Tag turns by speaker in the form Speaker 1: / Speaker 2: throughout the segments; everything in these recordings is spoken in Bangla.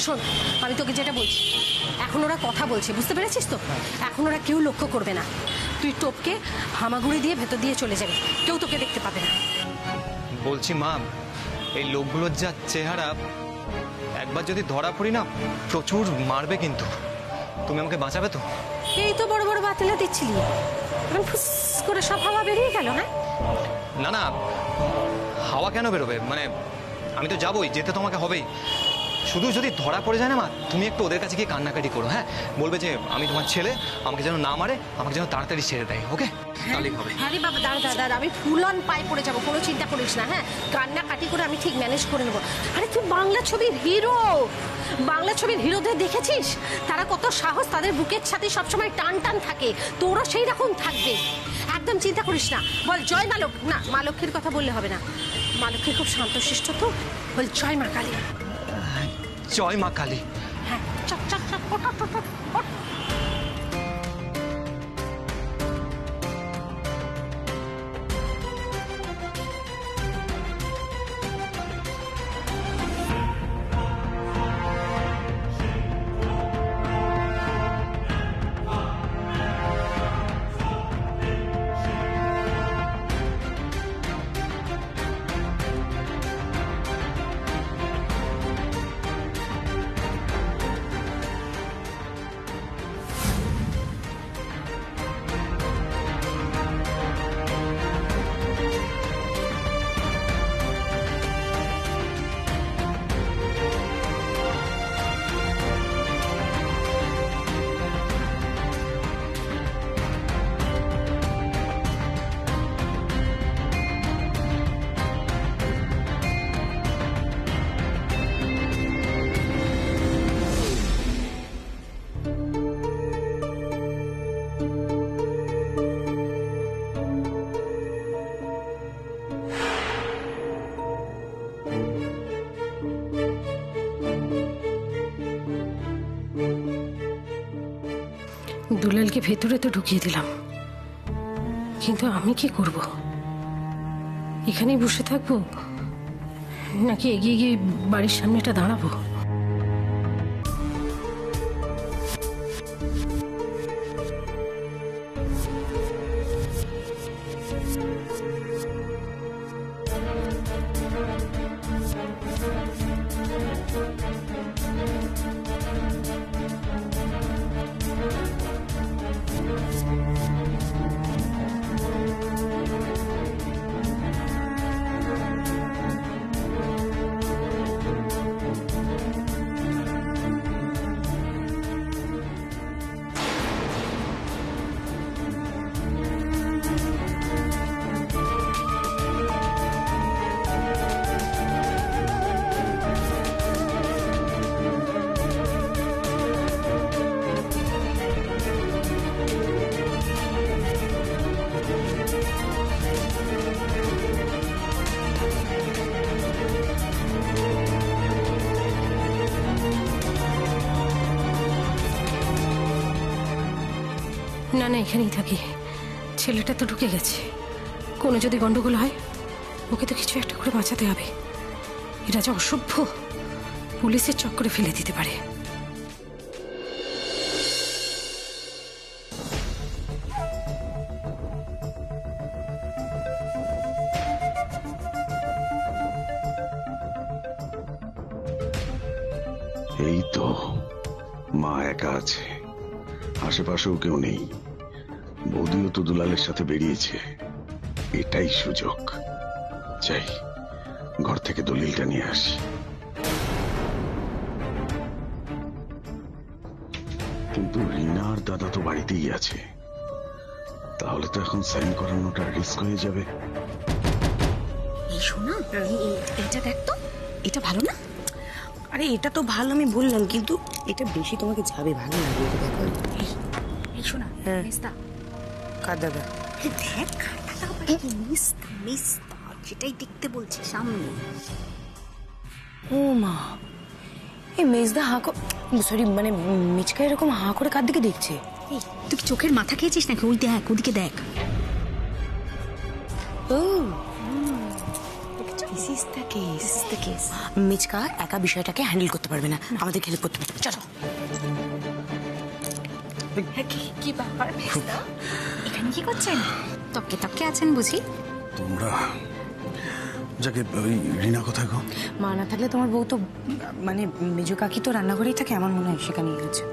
Speaker 1: শোন, আমি তোকে যেটা বলছি, এখন ওরা কথা বলছে, বুঝতে পেরেছিস তো? এখন ওরা কেউ লক্ষ্য করবে না। তুই টোপকে হামাগুড়ি দিয়ে ভেতর দিয়ে চলে যাবে, কেউ তোকে দেখতে পাবে না।
Speaker 2: বলছি মা, এই লোকগুলোর যা চেহারা, একবার যদি ধরা পড়ি না প্রচুর মারবে, কিন্তু তুমি আমাকে বাঁচাবে তো?
Speaker 1: এই তো বড় বড় বাতিলা দিচ্ছিলি, এখন ফুস করে সব হাওয়া বেরিয়ে গেল। হ্যাঁ
Speaker 2: না না, হাওয়া কেন বেরোবে? মানে আমি তো যাবোই, যেতে তোমাকে হবেই। শুধু যদি ধরা পড়ে যায় না মা, তুমি একটু ওদের কাছে গিয়ে কান্নাকাটি করো। হ্যাঁ, বলবে যে আমি তোমার ছেলে, আমাকে যেন না মারে, আমাকে যেন তাড়াতাড়ি ছেড়ে দেয়। ওকে, তাহলেই হবে।
Speaker 1: আরে বাবা দাঁড়া, আমি ফুল অন পায়ে পড়ে যাবো, কোনো চিন্তা করিস না। হ্যাঁ, কান্নাকাটি করে আমি ঠিক ম্যানেজ করে নেবো। আরে তুই বাংলা ছবির হিরো, বাংলা ছবির হিরোদের দেখেছিস? তারা কত সাহস, তাদের বুকের সাথে সবসময় টান টান থাকে, তোরও সেই রকম থাকবে। একদম চিন্তা করিস না। বল জয় মা লক্ষ্মী। না, মা লক্ষ্মীর কথা বললে হবে না, মা লক্ষ্মী খুব শান্তশিষ্ট তো। বল জয় মা কালী।
Speaker 2: জয় মা কালী।
Speaker 1: হ্যাঁ, চট চট চট, ওঠ ওঠ ওঠ ওঠ। দুলালকে ভেতরে তো ঢুকিয়ে দিলাম, কিন্তু আমি কি করব? এখানেই বসে থাকবো নাকি এগিয়ে গিয়ে বাড়ির সামনেটা দাঁড়াবো? না না, এখানেই থাকি। ছেলেটা তো ঢুকে গেছে, কোনো যদি গন্ডগোল হয় ওকে তো কিছু একটা করে বাঁচাতে হবে। এরা যা অসভ্য, পুলিশের চক্করে ফেলে দিতে পারে।
Speaker 3: এই তো মা একা আছে, আশেপাশেও কেউ নেই। বৌদিও তো দুলালের সাথে বেরিয়েছে, এটাই সুযোগ। যাই, ঘর থেকে দলিলটা নিয়ে আসি। কিন্তু রিনা আর দাদা তো বাড়িতেই আছে, তাহলে তো এখন সাইন করানোটা রিস্ক হয়ে যাবে।
Speaker 4: এই শোনা, এটা দেখ তো, এটা ভালো না? আরে এটা তো ভালো আমি বললাম, কিন্তু এটা বেশি তোমাকে যাবে, ভালো লাগবে। দেখো এই শোনা, মিস্তা কার দাদা? দেখ মিস্তা মিস্তা, যেটাই দেখতে বলছি সামনে। ও মা, এই মেজদা সরি মানে মিচকা এরকম হাঁ করে কার দিকে দেখছে? এই তুই কি চোখের মাথা খেয়েছিস নাকি? ওই দেখ, ওদিকে দেখ। ও দিস ইজ দ্য কেস মিচকা একা বিষয়টাকে হ্যান্ডেল করতে পারবে না, আমাদের হেল্প করতে পারবে। চলো।
Speaker 5: কি ব্যাপার মেজদা? এখানে কি করছেন? তককে তককে আছেন বুঝি?
Speaker 6: তোমরা যাকে ওই রিনা কোথায় গো?
Speaker 4: মা না থাকলে তোমার বউ তো মানে মেজো কাকি তো রান্নাঘরেই থাকে, আমার মনে হয় সেখানেই আছে।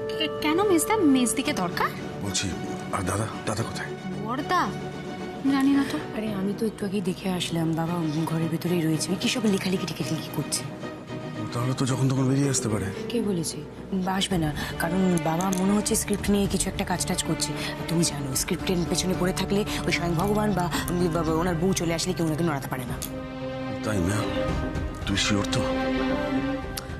Speaker 5: কেন মেজদা? মেজদিকে দরকার?
Speaker 6: বলছি আর দাদা দাদা কোথায়?
Speaker 5: বড়দা জানি না তো।
Speaker 4: আরে আমি তো একটু আগেই দেখে আসলাম, বাবা ঘরের ভেতরেই রয়েছে, কি সব লেখালেখি টিখালেখি করছে।
Speaker 6: তাহলে তো যখন তখন বেরিয়ে আসতে পারে।
Speaker 4: কে বলেছে আসবে না? কারণ বাবা মনে হচ্ছে স্ক্রিপ্ট নিয়ে কিছু একটা কাজ টাজ করছে। তুমি জানো স্ক্রিপ্টের পেছনে পড়ে থাকলে ওই স্বয়ং ভগবান বা ওনার বউ চলে আসলে কেউ ওনাকে নড়াতে পারে না।
Speaker 6: তাই না? তুই শিওর তো?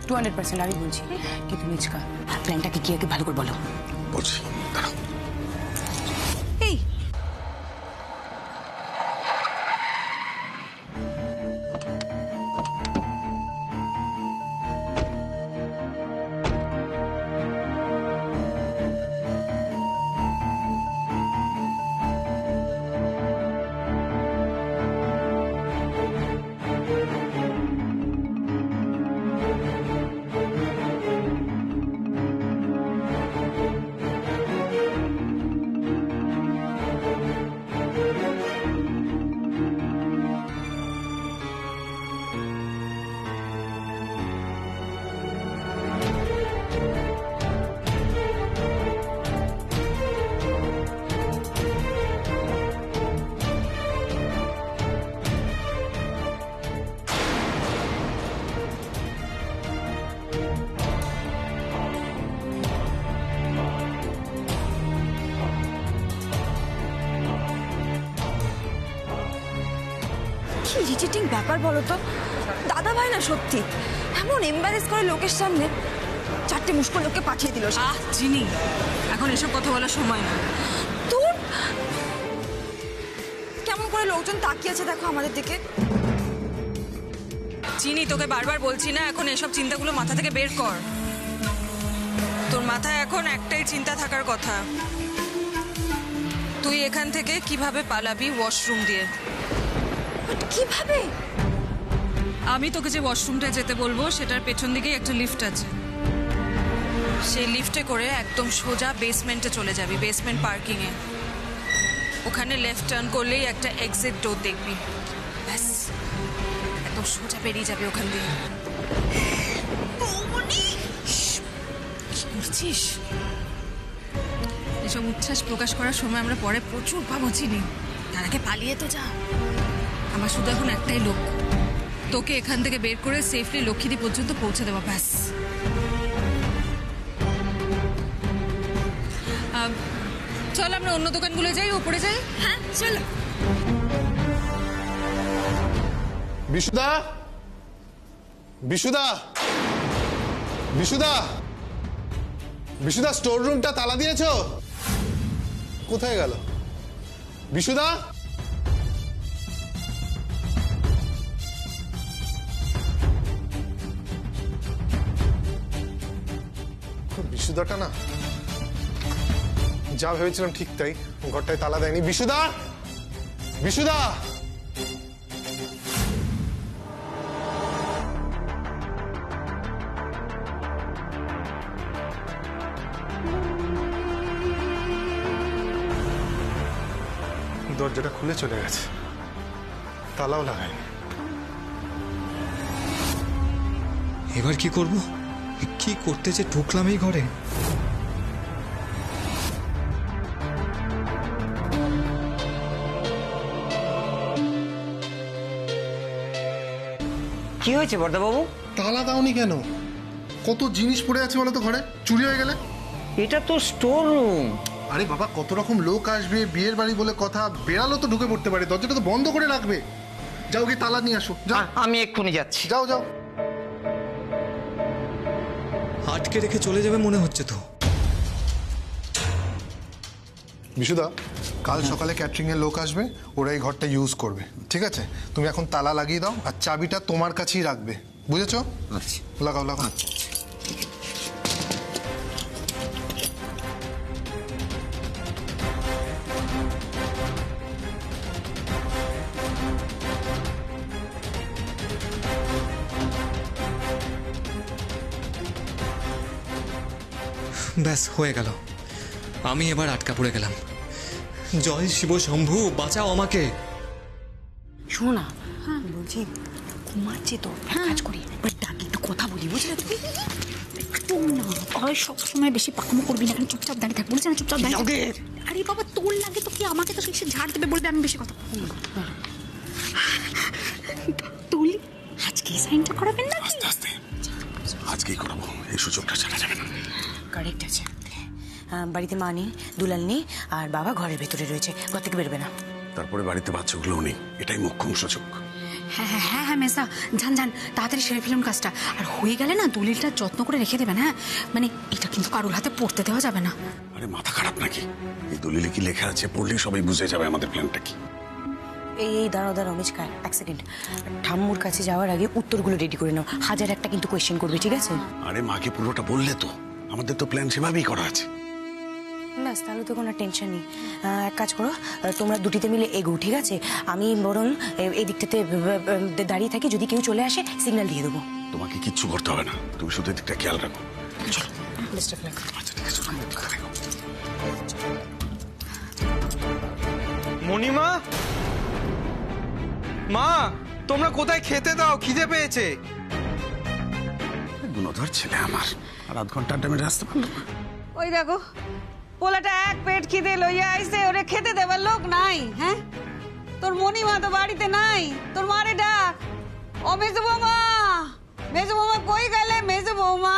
Speaker 4: 200% আমি বলছি। কিন্তু মিচকা প্ল্যানটাকে কি আগে ভালো করে বলো।
Speaker 6: বলছি দাঁড়াও।
Speaker 5: এই
Speaker 7: কি ইরিটেটিং ব্যাপার বলো তো। দাদা ভাই না সত্যি এমন এম্বারেস করে লোকের সামনে 4টে মুশকিল লোককে পাঠিয়ে দিল।
Speaker 8: চিনি, এখন এসব কথা বলার সময় না।
Speaker 7: তোর কেমন করে লোকজন তাকিয়েছে দেখো আমাদের দিকে।
Speaker 8: চিনি, তোকে বারবার বলছি না এখন এসব চিন্তাগুলো মাথা থেকে বের কর। তোর মাথায় এখন একটাই চিন্তা থাকার কথা, তুই এখান থেকে কিভাবে পালাবি ওয়াশরুম দিয়ে।
Speaker 7: কিভাবে?
Speaker 8: আমি তোকে যে ওয়াশরুমটা যেতে বলবো সেটার পেছন দিকেই একটা লিফট আছে, সেই লিফটে করে একদম সোজা বেসমেন্টে চলে যাবি, বেসমেন্ট পার্কিং এ। ওখানে লেফট টার্ন করলেই একটা এক্সিট ডোর দেখবি, ব্যাস একদম সোজা বেরিয়ে যাবে ওখান দিয়ে। কি করছিস? এসব উচ্ছ্বাস প্রকাশ করার সময় আমরা পরে প্রচুর পাবো চিনি, তার আগে পালিয়ে তো যা। আমার শুধু এখন একটাই লক্ষ্য, তোকে এখান থেকে বের করে সেফলি লক্ষ্মীদি পর্যন্ত পৌঁছে দেওয়া, ব্যাস। চল আমরা অন্য দোকানগুলো যাই, ওপরে যাই।
Speaker 7: হ্যাঁ চলো।
Speaker 9: বিশুদা, বিশুদা, বিশুদা, বিশুদা, স্টোর রুমটা তালা দিয়েছো? কোথায় গেল বিশুদা? বিশুদাটা না, যা ভেবেছিলাম ঠিক তাই, ঘরটায় তালা দেয়নি। বিশুদা, বিশুদা, দরজাটা খুলে চলে গেছে, তালাও লাগায়নি।
Speaker 2: এবার কি করব? কি করতে যে ঢুকলাম এই ঘরে?
Speaker 10: কি হয়েছে বর্দাবাবু?
Speaker 9: তালা দাওনি কেন? কত জিনিস পড়ে আছে বলো তো ঘরে, চুরি হয়ে গেলে?
Speaker 10: এটা তো স্টোর রুম।
Speaker 9: আরে বাবা, কত রকম লোক আসবে, বিয়ের বাড়ি বলে কথা, বেড়ালো তো ঢুকে পড়তে পারে, দরজাটা তো বন্ধ করে রাখবে। যাও গিয়ে তালা নিয়ে আসো, যাও।
Speaker 10: আমি এক্ষুনি যাচ্ছি।
Speaker 9: যাও যাও।
Speaker 2: আটকে রেখে চলে যাবে মনে হচ্ছে তো।
Speaker 9: বিশুদা, কাল সকালে ক্যাটারিং এর লোক আসবে, ওরা এই ঘরটা ইউজ করবে, ঠিক আছে? তুমি এখন তালা লাগিয়ে দাও আর চাবিটা তোমার কাছেই রাখবে, বুঝেছো?
Speaker 10: আচ্ছা।
Speaker 9: লাগাও লাগাও।
Speaker 2: ব্যাস হয়ে গেল, আমি এবার আটকা পড়ে গেলাম। জয় শিব শম্ভু, বাঁচাও আমাকে।
Speaker 4: শোনো না, বলছি ঘুমাচ্ছে তো, এক কাজ করি একবার ডাকি, একটু কথা বলি, বুঝলে তুমি?
Speaker 5: একদম না, আর সবসময় বেশি পাকামো করবি না, এখানে চুপচাপ দাঁড়িয়ে থাক, বলছে না চুপচাপ দাঁড়িয়ে থাক। আরে বাবা, তোর লাগে তো কি, আমাকে তো সে ঝাড় দেবে বলবে আমি বেশি কথা তুলি। আজকে সাইনটা করাবেন না?
Speaker 6: আস্তে আস্তে আজকেই করাবো, এই সুযোগটা ছাড়া যাবে না।
Speaker 4: কারেক্ট আছে। বাড়িতে মা নেই, দুলাল নেই, আর বাবা ঘরের ভেতরে রয়েছে, ঘর থেকে বেরোবে না।
Speaker 6: তারপরে বাড়িতে বাচ্চাগুলোও নেই, এটাই মোক্ষম সুযোগ।
Speaker 5: হ্যাঁ হ্যাঁ হ্যাঁ হ্যাঁ মেসা, যান যান, তাড়াতাড়ি সেরে ফেলুন কাজটা। আর হয়ে গেলে না দলিলটা যত্ন করে রেখে দেবেন। হ্যাঁ, মানে এটা কিন্তু কারোর হাতে পড়তে দেওয়া যাবে না।
Speaker 6: আরে মাথা খারাপ নাকি? এই দলিলে কি লেখা আছে পড়লেই সবাই বুঝে যাবে আমাদের প্ল্যানটা কি।
Speaker 4: এই দাঁড়াও দাঁড়াও মিচকা, এক সেকেন্ড। ঠাম্মুর কাছে যাওয়ার আগে উত্তরগুলো রেডি করে নাও, 1000 একটা কিন্তু কোয়েশ্চেন করবে, ঠিক আছে?
Speaker 6: আরে মাকে পুরোটা বললে তো, আমাদের তো প্ল্যান সেভাবেই করা আছে।
Speaker 4: ব্যাস, তাহলে তো কোনো টেনশন নেই। এক কাজ করো, তোমরা দুটিতে মিলে এগো, ঠিক আছে? আমি বরং এই দিকটাতে দাঁড়িয়ে থাকি, যদি কেউ চলে আসে সিগন্যাল দিয়ে দেবো।
Speaker 6: তোমাকে কিচ্ছু করতে হবে না, তুমি শুধু এদিকটা খেয়াল রাখো।
Speaker 4: চলো, বেস্ট অফ লাক।
Speaker 6: আচ্ছা ঠিক আছে, তুমি এদিকটা দেখো।
Speaker 2: মণিমা, মা তোমরা কোথায়? খেতে দাও, খিদে পেয়েছে।
Speaker 6: গুণধর ছেলে আমার, আর আধ ঘন্টা আড্ডা মেরে আসতে পারলো না।
Speaker 11: ওই দেখো, পোলাটা এক পেট খিদে লইয়া আইছে, ওরে খেতে দেবার লোক নাই। হ্যাঁ, তোর মণিমা তো বাড়িতে নাই, তোর মারে ডাক। ও মেজো বৌমা, মেজো বৌমা কই গেলে? মেজো বৌমা,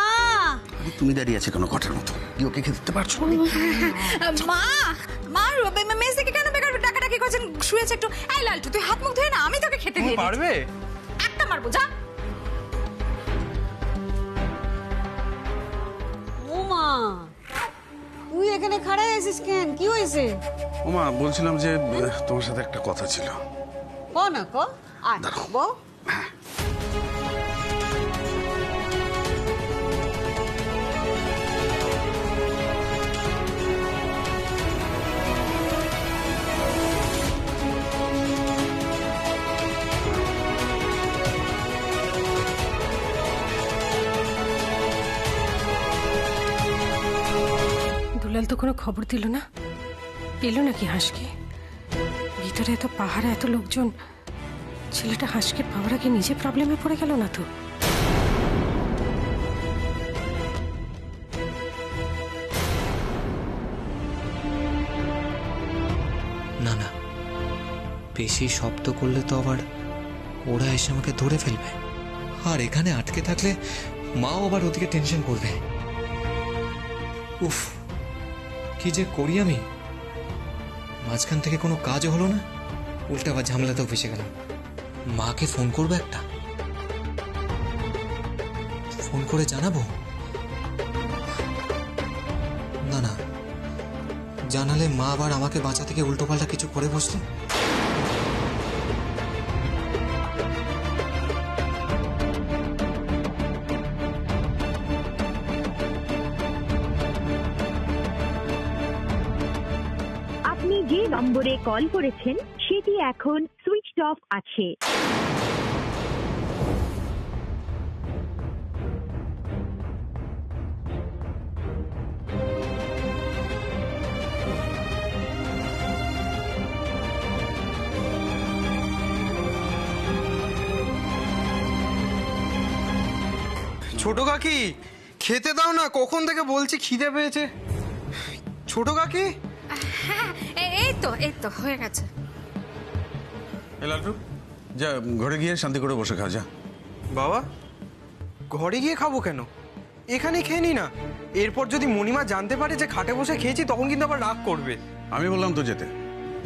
Speaker 6: আরে তুমি দাঁড়িয়ে আছে কেন ঘটের মতো? কি ওকে খেতে দিতে পারছো?
Speaker 5: মা, মা মেসকে কেন বেকার ডাকাডাকি করছেন? শুয়েছে একটু। এই লালটু, তুই হাত মুখ ধুয়ে না, আমি তোকে খেতে দিয়ে দিচ্ছি।
Speaker 2: পারবে?
Speaker 5: একটা মারবো, যা।
Speaker 11: বৌমা তুই এখানে খাড়াই আছিস কেন? কি হয়েছে?
Speaker 6: ওমা, বলছিলাম যে তোমার সাথে একটা কথা ছিল।
Speaker 11: ক না ক, আয়
Speaker 6: দাঁড়াও।
Speaker 11: বউ।
Speaker 1: দুলাল তো কোনো খবর দিল না, পেলো নাকি হাঁসকে? ভিতরে এত পাহাড়ে এত লোকজন, ছেলেটা হাঁসকে পাওয়ার আগে নিজে প্রবলেমে পড়ে গেল না তো?
Speaker 2: না না, বেশি শব্দ করলে তো আবার ওরা এসে আমাকে ধরে ফেলবে, আর এখানে আটকে থাকলে মাও আবার ওদিকে টেনশন করবে। উফ, কি যে করি আমি! মাঝখান থেকে কোনো কাজও হলো না, উল্টা আবার ঝামেলাতেও ফেসে গেলাম। মাকে ফোন করবো, একটা ফোন করে জানাবো। না না, জানালে মা আবার আমাকে বাঁচা থেকে উল্টোপাল্টা কিছু করে বসলে।
Speaker 12: আপনি যে নম্বরে কল করেছেন সেটি এখন সুইচড অফ আছে।
Speaker 13: ছোট কাকি, খেতে দাও না, কখন থেকে বলছি খিদে পেয়েছে। ছোট কাকি,
Speaker 5: হ্যাঁ, এই তো হয়ে গেছে।
Speaker 6: লালটু, যা ঘরে গিয়ে শান্তি করে বসে খা, যা।
Speaker 13: বাবা ঘরে গিয়ে খাবো কেন? এখানে খেয়ে নি না। এরপর যদি মণিমা জানতে পারে যে খাটে বসে খেয়েছি, তখন কিন্তু আবার রাগ করবে।
Speaker 6: আমি বললাম তো যেতে,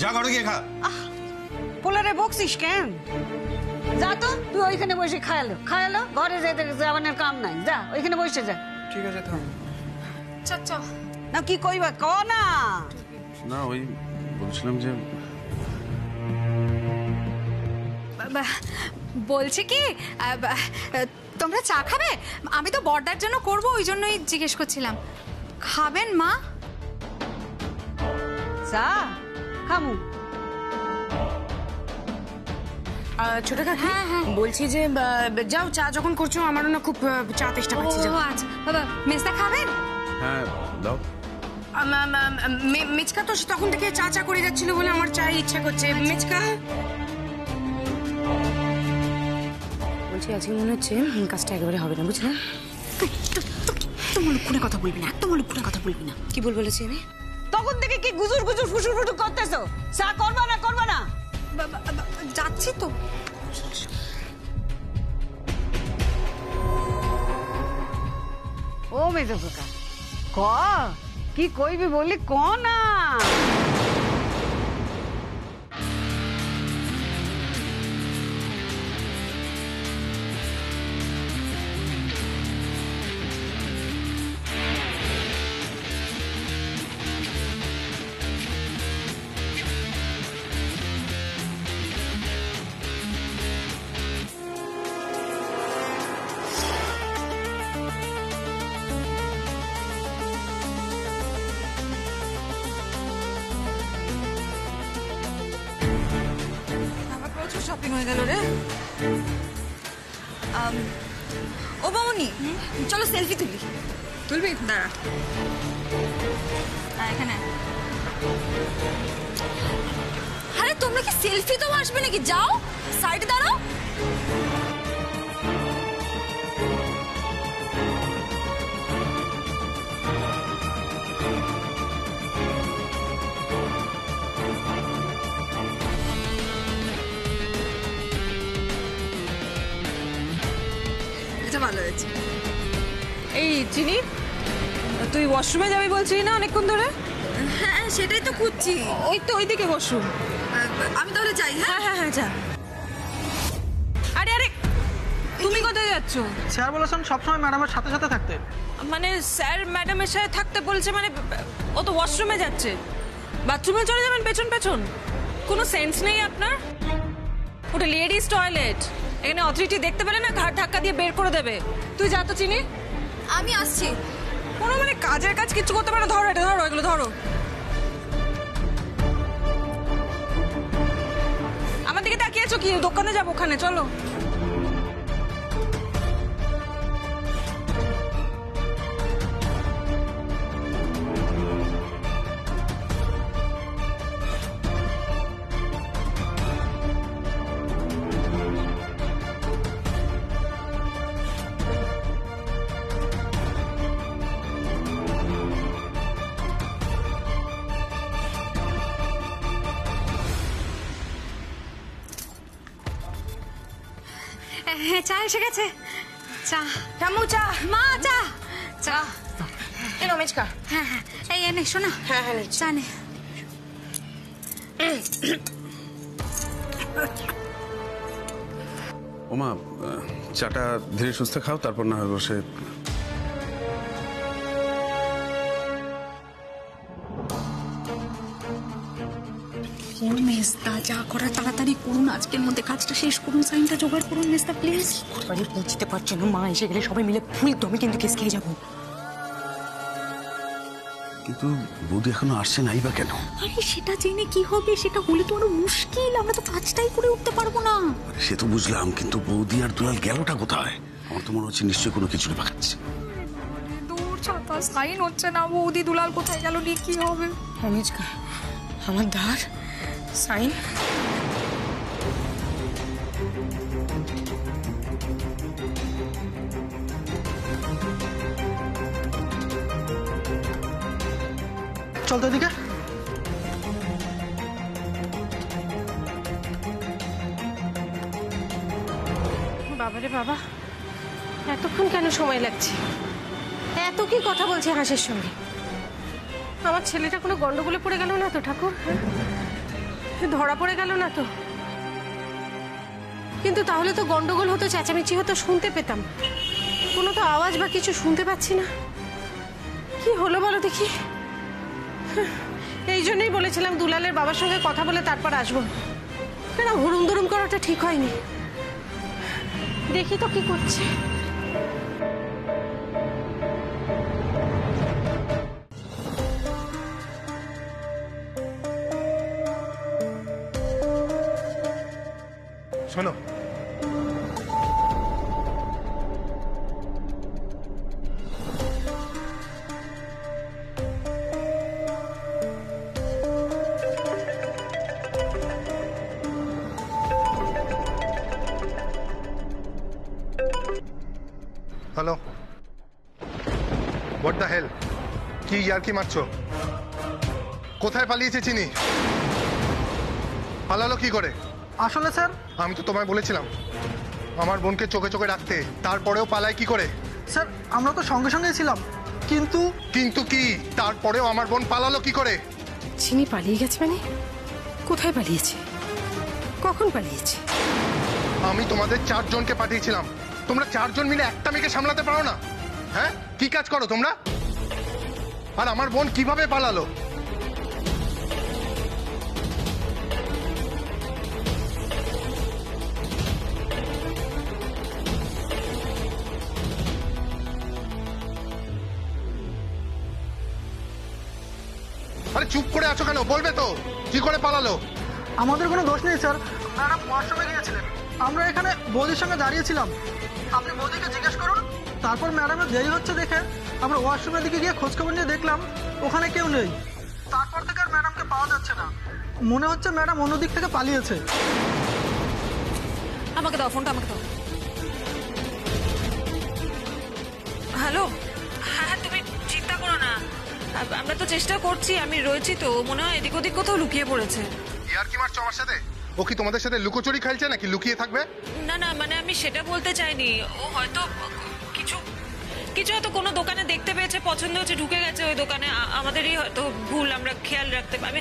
Speaker 6: যা ঘরে গিয়ে খা।
Speaker 11: পোলারে বকছিস কেন? যা তো, তুই ওইখানে বসে খায়ালো খায়ালো, ঘরে যেতে যাওয়ানোর কাম নাই, যা ওইখানে বসে যা।
Speaker 13: ঠিক আছে, থাম।
Speaker 11: না কি কইবা ক না।
Speaker 6: না, ওই বলছিলাম যে
Speaker 5: বলছি কি, তোমরা চা খাবে? আমি তো বড়দার জন্য করবো, ওই জন্যই জিজ্ঞেস করছিলাম। খাবেন মা?
Speaker 11: চা খামু।
Speaker 4: ছোট কাকি, বলছি যে যাও, চা যখন করছো আমারও না খুব চা তেষ্টা পাচ্ছে।
Speaker 5: ও আচ্ছা, বাবা মেসটা খাবেন?
Speaker 6: হ্যাঁ দাও।
Speaker 4: মিচকা তো তখন থেকে চা চা করে যাচ্ছিল বলে আমার চায়ের ইচ্ছা করছে। মিচকা বলছি আজকে মনে হচ্ছে কাজটা একেবারে হবে না, বুঝলে?
Speaker 5: একদম অলক্ষণে কথা বলবি না, একদম অলক্ষণে কথা বলবি না।
Speaker 4: কি বলবো বলেছি আমি?
Speaker 11: তখন থেকে কি গুজুর গুজুর ফুসুর ফুটুর করতেছো? চা করবা না করবা না?
Speaker 4: যাচ্ছি তো।
Speaker 11: ও মেজো খোকা, ক কি কইবি বলি ক না।
Speaker 8: প্রচুর শপিং হয়ে গেল রে।
Speaker 7: ও বামনি, চলো সেলফি তুলি।
Speaker 8: তুলবি? দাঁড়া, এখানে।
Speaker 7: আরে তোমরা কি সেলফি তো আসবে নাকি? যাও সাইডে দাঁড়াও।
Speaker 8: এটা ভালো হয়েছে। এই চিনি, তুই ওয়াশরুমে যাবি বলছিস না অনেকক্ষণ ধরে?
Speaker 7: হ্যাঁ সেটাই তো খুঁজছি।
Speaker 8: ওই তো ওইদিকে ওয়াশরুম।
Speaker 7: আমি তাহলে যাই। হ্যাঁ
Speaker 8: হ্যাঁ হ্যাঁ যা। আরে আরে, তুমি কোথায় যাচ্ছ?
Speaker 13: স্যার বলেছেন সবসময় ম্যাডামের সাথে সাথে থাকতে।
Speaker 8: মানে স্যার ম্যাডামের সাথে থাকতে বলছে মানে? ও তো ওয়াশরুমে যাচ্ছে। বাথরুমে চলে যাবেন পেছন পেছন? কোনো সেন্স নেই আপনার? ওটা লেডিস টয়লেট, এখানে অথরিটি দেখতে পেলে না ঘাট ধাক্কা দিয়ে বের করে দেবে। তুই যা তো চিনি।
Speaker 7: আমি আসছি।
Speaker 8: কোনো মানে কাজের কাজ কিছু করতে পারে না। ধরো এটা, ধরো এগুলো ধরো। আমার দিকে তাকিয়ে আছো কি? দোকানে যাবো, ওখানে চলো।
Speaker 5: হ্যাঁ চা এসে গেছে। চা।
Speaker 4: ঠাম্মু চা।
Speaker 5: মা চা।
Speaker 4: চা এনো মিচকা।
Speaker 5: হ্যাঁ হ্যাঁ, এই এনে শোনা।
Speaker 4: হ্যাঁ হ্যাঁ
Speaker 5: চা নে।
Speaker 6: ওমা, চাটা ধীরে সুস্থে খাও, তারপর না হয় বসে।
Speaker 5: মেজদা যা করার তাড়াতাড়ি করুন, আজকের মধ্যে কাজটা শেষ করুন, সাইনটা জোগাড় করুন মেজদা প্লিজ।
Speaker 4: বাড়ি পৌঁছতে পারছে না, মা এসে গেলে সবাই মিলে ফুল তো আমি কিন্তু কেস খেয়ে যাবো।
Speaker 6: কিন্তু বৌদি এখনো আসছে নাই বা কেন?
Speaker 5: আরে সেটা জেনে কি হবে? সেটা হলে তো আরো মুশকিল, আমরা তো কাজটাই করে উঠতে পারবো না।
Speaker 6: সে তো বুঝলাম, কিন্তু বৌদি আর দুলাল গেলটা কোথায়? আমার তো মনে হচ্ছে নিশ্চয়ই কোনো কিছু পাকাচ্ছে।
Speaker 5: দূর ছাতা, সাইন হচ্ছে না। বৌদি দুলাল কোথায় গেল নিয়ে কি হবে?
Speaker 4: মিচকা আমার ধার সাইন।
Speaker 13: চল তো এদিকে।
Speaker 1: বাবারে বাবা, এতক্ষণ কেন সময় লাগছে? এত কি কথা বলছে হাসির সঙ্গে? আমার ছেলেটা কোনো গন্ডগোলে পড়ে গেল না তো ঠাকুর? ধরা পড়ে গেল না তো? কিন্তু তাহলে তো গন্ডগোল হতো, চেঁচামেচি হতো, শুনতে পেতাম। কোনো তো আওয়াজ বা কিছু শুনতে পাচ্ছি না। কি হলো বলো দেখি? এই জন্যই বলেছিলাম দুলালের বাবার সঙ্গে কথা বলে তারপর আসবো। কেন হুড়ুম দুরুম করাটা ঠিক হয়নি। দেখি তো কি করছে।
Speaker 9: শোনো, হোয়াট দ্য হেল? কি ইয়ার্কি মারছো? কোথায় পালিয়েছে চিনি? পালালো কি করে?
Speaker 13: আসলে স্যার
Speaker 9: আমি তো তোমায় বলেছিলাম আমার বোনকে চোখে চোখে রাখতে, তারপরেও পালায় কি করে?
Speaker 13: স্যার আমরা তো সঙ্গে সঙ্গেই ছিলাম, কিন্তু
Speaker 9: কিন্তু কি? তারপরেও আমার বোন পালালো কি করে?
Speaker 1: চিনি পালিয়ে গেছে মানে? কোথায় পালিয়েছে? কখন পালিয়েছে?
Speaker 9: আমি তোমাদের 4 জনকে পাঠিয়েছিলাম, তোমরা 4 জন মিলে একটা মেয়েকে সামলাতে পারো না? হ্যাঁ, কি কাজ করো তোমরা? আর আমার বোন কিভাবে পালালো? আরে চুপ করে আছো কেন? বলবে তো কি করে পালালো?
Speaker 13: আমাদের কোনো দোষ নেই স্যার, ম্যাডাম ওয়াশরুমে গিয়েছিলেন, আমরা এখানে বৌদির সঙ্গে দাঁড়িয়েছিলাম। আপনি বৌদিকে জিজ্ঞেস করুন। তারপর ম্যাডামের দেরি হচ্ছে দেখে আমরা ওয়াশরুমের দিকে গিয়ে খোঁজখবর নিয়ে দেখলাম ওখানে কেউ নেই। তারপর থেকে আর ম্যাডামকে পাওয়া যাচ্ছে না, মনে হচ্ছে ম্যাডাম অন্য দিক থেকে পালিয়েছে।
Speaker 8: আমাকে দাও ফোনটা, আমাকে দাও। হ্যালো, হ্যাঁ তুমি চিন্তা করো না, আমরা তো চেষ্টা করছি, আমি রয়েছি তো, মনে হয় এদিক ওদিক কোথাও লুকিয়ে পড়েছে।
Speaker 9: ইয়ার কি মারছো আমার সাথে? ও কি তোমাদের সাথে লুকোচুরি খেলছে নাকি লুকিয়ে থাকবে?
Speaker 8: না না, মানে আমি সেটা বলতে চাইনি, ও হয়তো কিছু কিছু হয়তো কোনো দোকানে দেখতে পেয়েছে, পছন্দ হচ্ছে, ঢুকে গেছে ওই দোকানে, আমাদেরই হয়তো ভুল, আমরা খেয়াল রাখতে পারি।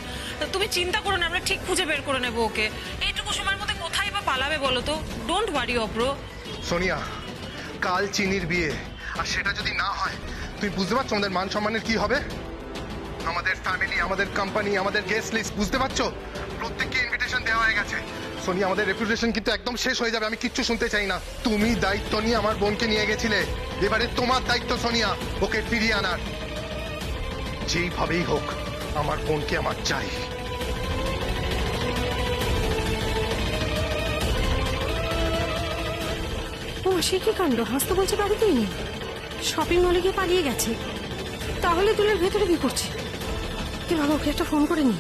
Speaker 8: তুমি চিন্তা করো না, আমরা ঠিক খুঁজে বের করে নেবো ওকে। এইটুকু সময়ের মধ্যে কোথায় বা পালাবে বলো তো? ডোন্ট ওয়ারি অব্র।
Speaker 9: সোনিয়া, কাল চিনির বিয়ে, আর সেটা যদি না হয় তুমি বুঝতে পারছো আমাদের মান সম্মানের কি হবে? আমাদের ফ্যামিলি, আমাদের কোম্পানি, আমাদের গেস্ট লিস্ট, বুঝতে পারছো? প্রত্যেককে ইনভিটেশন দেওয়া হয়ে গেছে। সোনিয়া, আমাদের রেপুটেশন কিন্তু একদম শেষ হয়ে যাবে, আমি কিচ্ছু শুনতে চাই না। তুমি দায়িত্ব নিয়ে আমার বোনকে নিয়ে গেছিলে, এবারে তোমার দায়িত্ব সোনিয়া ওকে ফিরিয়ে আনার। যেইভাবেই হোক আমার বোনকে আমার চাই।
Speaker 1: ও সে কি কাণ্ড! হাস তো বলছে বাড়িতেই নেই, শপিং মলে গিয়ে পালিয়ে গেছে। তাহলে তুলের ভেতরে কি করছে? কি বাবা, ওকে একটা ফোন করে নি।